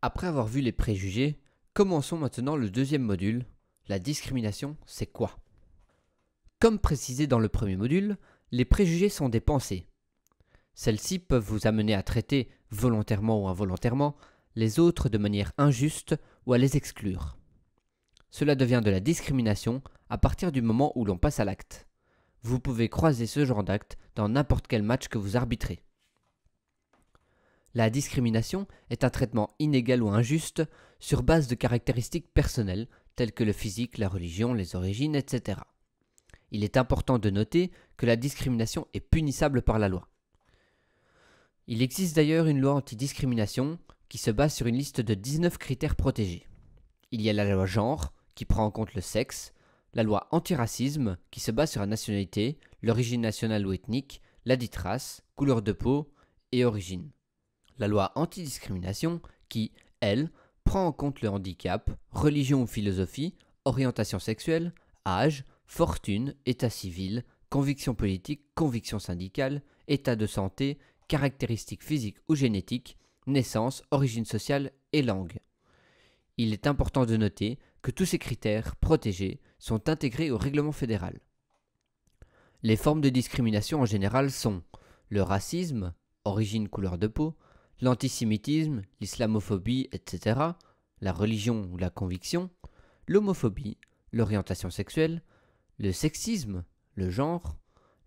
Après avoir vu les préjugés, commençons maintenant le deuxième module. La discrimination, c'est quoi? Comme précisé dans le premier module, les préjugés sont des pensées. Celles-ci peuvent vous amener à traiter, volontairement ou involontairement, les autres de manière injuste ou à les exclure. Cela devient de la discrimination à partir du moment où l'on passe à l'acte. Vous pouvez croiser ce genre d'acte dans n'importe quel match que vous arbitrez. La discrimination est un traitement inégal ou injuste sur base de caractéristiques personnelles telles que le physique, la religion, les origines, etc. Il est important de noter que la discrimination est punissable par la loi. Il existe d'ailleurs une loi antidiscrimination qui se base sur une liste de 19 critères protégés. Il y a la loi genre qui prend en compte le sexe, la loi antiracisme qui se base sur la nationalité, l'origine nationale ou ethnique, ladite race, couleur de peau et origine. La loi antidiscrimination qui, elle, prend en compte le handicap, religion ou philosophie, orientation sexuelle, âge, fortune, état civil, conviction politique, conviction syndicale, état de santé, caractéristiques physiques ou génétiques, naissance, origine sociale et langue. Il est important de noter que tous ces critères protégés sont intégrés au règlement fédéral. Les formes de discrimination en général sont le racisme, origine, couleur de peau, l'antisémitisme, l'islamophobie, etc., la religion ou la conviction, l'homophobie, l'orientation sexuelle, le sexisme, le genre,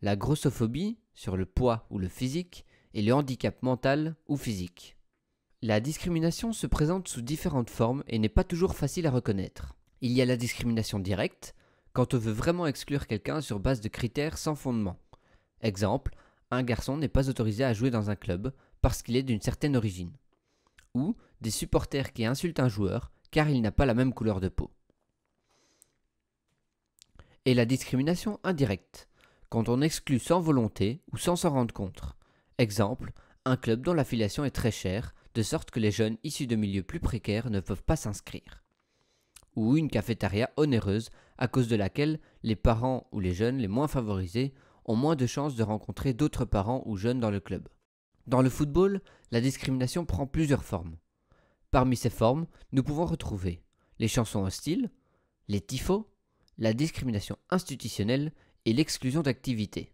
la grossophobie sur le poids ou le physique, et le handicap mental ou physique. La discrimination se présente sous différentes formes et n'est pas toujours facile à reconnaître. Il y a la discrimination directe, quand on veut vraiment exclure quelqu'un sur base de critères sans fondement. Exemple, un garçon n'est pas autorisé à jouer dans un club parce qu'il est d'une certaine origine. Ou des supporters qui insultent un joueur car il n'a pas la même couleur de peau. Et la discrimination indirecte, quand on exclut sans volonté ou sans s'en rendre compte. Exemple, un club dont l'affiliation est très chère, de sorte que les jeunes issus de milieux plus précaires ne peuvent pas s'inscrire. Ou une cafétéria onéreuse à cause de laquelle les parents ou les jeunes les moins favorisés ont moins de chances de rencontrer d'autres parents ou jeunes dans le club. Dans le football, la discrimination prend plusieurs formes. Parmi ces formes, nous pouvons retrouver les chansons hostiles, les tifos, la discrimination institutionnelle et l'exclusion d'activités.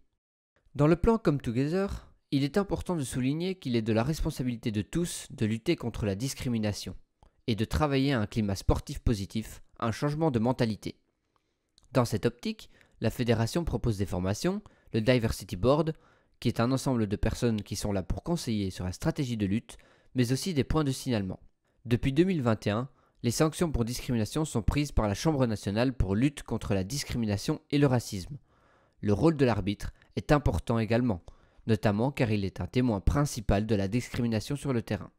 Dans le plan Come Together, il est important de souligner qu'il est de la responsabilité de tous de lutter contre la discrimination et de travailler à un climat sportif positif, un changement de mentalité. Dans cette optique, la fédération propose des formations, le Diversity Board, qui est un ensemble de personnes qui sont là pour conseiller sur la stratégie de lutte, mais aussi des points de signalement. Depuis 2021, les sanctions pour discrimination sont prises par la Chambre nationale pour lutte contre la discrimination et le racisme. Le rôle de l'arbitre est important également, notamment car il est un témoin principal de la discrimination sur le terrain.